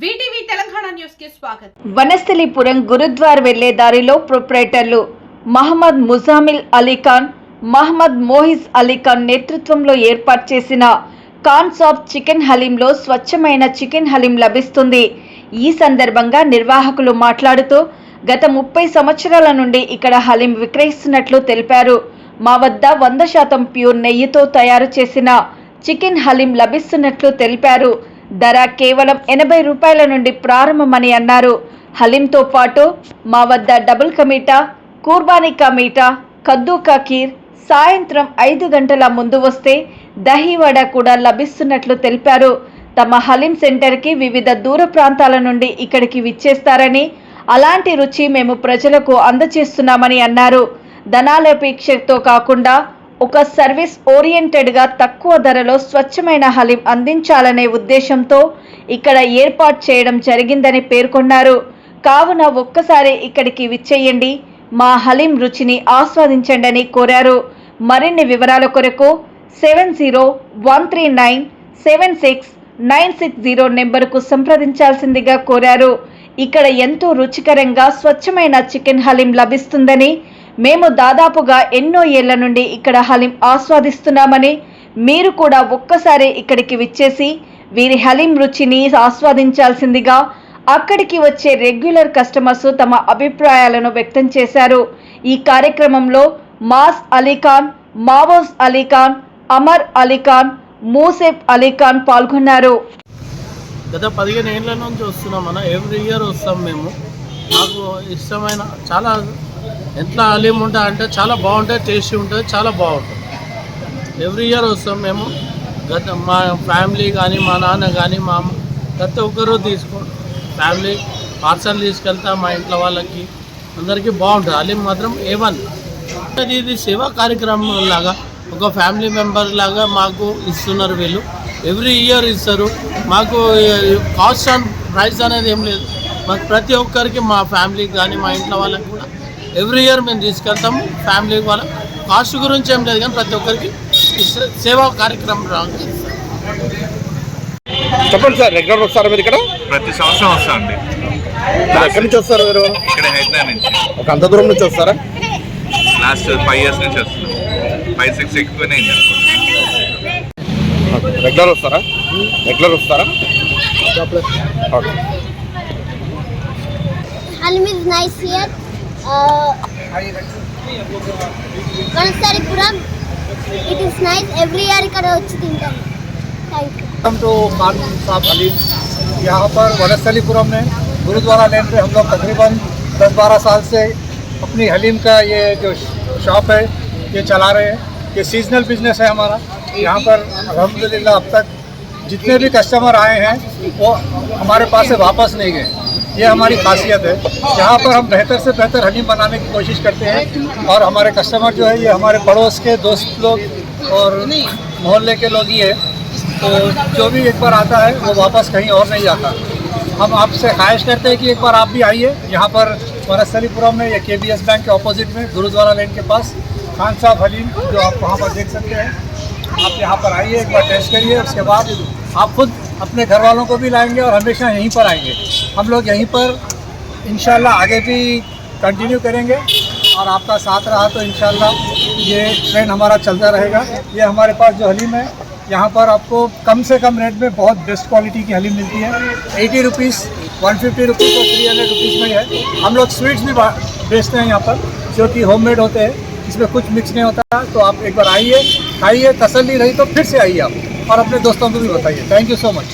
VTV Telangana news కి స్వాగతం. వనస్థలిపురం గురుద్వార్ వెళ్లే దారిలో ప్రొప్రైటర్లు మహమ్మద్ ముజామిల్ అలీఖాన్, మహమ్మద్ మోహిజ్ అలీఖాన్ నేతృత్వంలో ఏర్పాటు చేసిన ఖాన్స్ ఆఫ్ చికెన్ హలీంలో స్వచ్ఛమైన చికెన్ హలీం లభిస్తుంది. ఈ సందర్భంగా నిర్వాహకులు మాట్లాడుతూ గత 30 సంవత్సరాల నుండి ఇక్కడ హలీం విక్రయిస్తున్నట్లు తెలిపారు. మా వద్ద 100% ప్యూర్ నెయ్యితో తయారు చేసిన చికెన్ హలీం లభిస్తున్నట్లు తెలిపారు. ధర కేవలం 80 రూపాయల నుండి ప్రారంభమని అన్నారు. హలీంతో పాటు మా వద్ద డబుల్ కా మీఠా, కుర్బానీ కా మీఠా, కద్దూ కా ఖీర్, సాయంత్రం 5 గంటల ముందు వస్తే దహీవడ కూడా లభిస్తున్నట్లు తెలిపారు. తమ హలీం సెంటర్కి వివిధ దూర ప్రాంతాల నుండి ఇక్కడికి విచ్చేస్తారని, అలాంటి రుచి మేము ప్రజలకు అందజేస్తున్నామని అన్నారు. ధనాలపేక్షతో కాకుండా ఒక సర్వీస్ ఓరియంటెడ్గా తక్కువ ధరలో స్వచ్ఛమైన హలీం అందించాలనే ఉద్దేశంతో ఇక్కడ ఏర్పాటు చేయడం జరిగిందని పేర్కొన్నారు. కావున ఒక్కసారి ఇక్కడికి విచ్చేయండి, మా హలీం రుచిని ఆస్వాదించండి కోరారు. మరిన్ని వివరాల కొరకు 7013976960 నెంబర్కు సంప్రదించాల్సిందిగా కోరారు. ఇక్కడ ఎంతో రుచికరంగా స్వచ్ఛమైన చికెన్ హలీం లభిస్తుందని, మేము దాదాపుగా ఎన్నో ఏళ్ల నుండి ఇక్కడ హలీం ఆస్వాదిస్తున్నామని, మీరు కూడా ఒక్కసారి ఇక్కడికి విచ్చేసి వీరి హలీం రుచిని ఆస్వాదించాల్సిందిగా అక్కడికి వచ్చే రెగ్యులర్ కస్టమర్స్ తమ అభిప్రాయాలను వ్యక్తం చేశారు. ఈ కార్యక్రమంలో మాస్ అలీఖాన్, మావోజ్ అలీఖాన్, అమర్ అలీఖాన్, మూసేఫ్ అలీఖాన్ పాల్గొన్నారు. గత 15 ఏళ్ల నుంచి వస్తున్నాం అన్న. ఎవ్రీ ఇయర్ వస్తాం మేము. నాకు ఇష్టమైన చాలా ఎంత హలీం ఉంటుంది అంటే చాలా బాగుంటుంది, టేస్టీ ఉంటుంది, చాలా బాగుంటుంది. ఎవ్రీ ఇయర్ వస్తాం మేము. మా ఫ్యామిలీ కానీ, మా నాన్న కానీ, మా అమ్మ ప్రతి ఒక్కరూ ఫ్యామిలీ పార్సల్ తీసుకెళ్తా మా ఇంట్లో వాళ్ళకి అందరికీ బాగుంటుంది. హలీం మాత్రం A1. ఇది సేవా కార్యక్రమం లాగా ఒక ఫ్యామిలీ మెంబర్ లాగా మాకు ఇస్తున్నారు వీళ్ళు. ఎవ్రీ ఇయర్ ఇస్తారు మాకు. కాస్ట్ అండ్ ప్రైస్ అనేది ఏం లేదు మాకు. ప్రతి ఒక్కరికి మా ఫ్యామిలీకి కానీ మా ఇంట్లో వాళ్ళకి కూడా ఎవ్రీ ఇయర్ మేము తీసుకెళ్తాము. ఫ్యామిలీ వాళ్ళ కాస్ట్ గురించి ఏం లేదు కానీ ప్రతి ఒక్కరికి సేవా కార్యక్రమం చెప్పండి సార్. రెగ్యులర్ వస్తారా మీరు ఇక్కడ? ప్రతి సంవత్సరం వస్తామండి. ఎక్కడి నుంచి వస్తారు మీరు? ఇక్కడ హైదరాబాద్ నుంచి. ఒక అంత దూరం నుంచి వస్తారా? లాస్ట్ 5 years నుంచి వస్తున్నాం. 5-6 ఎక్కువనే అయింది అనుకోండి. రెగ్యులర్ వస్తారా? రెగ్యులర్ వస్తారా? Okay. Halim is nice here. Vanasthalipuram, it is nice. Every year ikkada vachi tintam. Thank you. हम तो खान साहब हलीम यहाँ पर वनस्थलीपुरम में गुरुद्वारा लेन पे हम लोग तकरीबन 10-12 साल से अपनी हलीम का ये जो शॉप है ये चला रहे हैं. ये सीजनल बिजनेस है हमारा. यहाँ पर अल्हम्दुलिल्लाह अब तक जितने भी कस्टमर आए हैं वो हमारे पास से वापस नहीं गए. ये हमारी खासियत है. यहाँ पर हम बेहतर से बेहतर हलीम बनाने की कोशिश करते हैं और हमारे कस्टमर जो है ये हमारे पड़ोस के दोस्त लोग और मोहल्ले के लोग ही है. तो जो भी एक बार आता है वो वापस कहीं और नहीं जाता. हम आपसे ख्वाहिश करते हैं कि एक बार आप भी आइए. यहाँ पर वनस्थलीपुरम में ये KBS बैंक के ऑपोजिट में गुरुद्वारा लेन के पास खान साहब हलीम जो आप वहाँ पर देख सकते हैं. आप यहाँ पर आइए, एक बार टेस्ट करिए. उसके बाद आप खुद अपने घर वालों को भी लाएंगे और हमेशा यहीं पर आएंगे. हम लोग यहीं पर इंशाल्लाह आगे भी कंटिन्यू करेंगे और आपका साथ रहा तो इंशाल्लाह ये ट्रेंड हमारा चलता रहेगा. ये हमारे पास जो हलीम है यहाँ पर आपको कम से कम रेट में बहुत बेस्ट क्वालिटी की हलीम मिलती है. 80 रुपीज़, 150 रुपीज़ और 300 रुपीज़ में है. हम लोग स्वीट्स भी बेचते हैं यहाँ पर जो कि होममेड होते हैं. इसमें कुछ मिक्स नहीं होता. तो आप एक बार आइए, खाइए, तसल्ली रही तो फिर से आइए आप और अपने दोस्तों को भी बताइए. Thank you so much.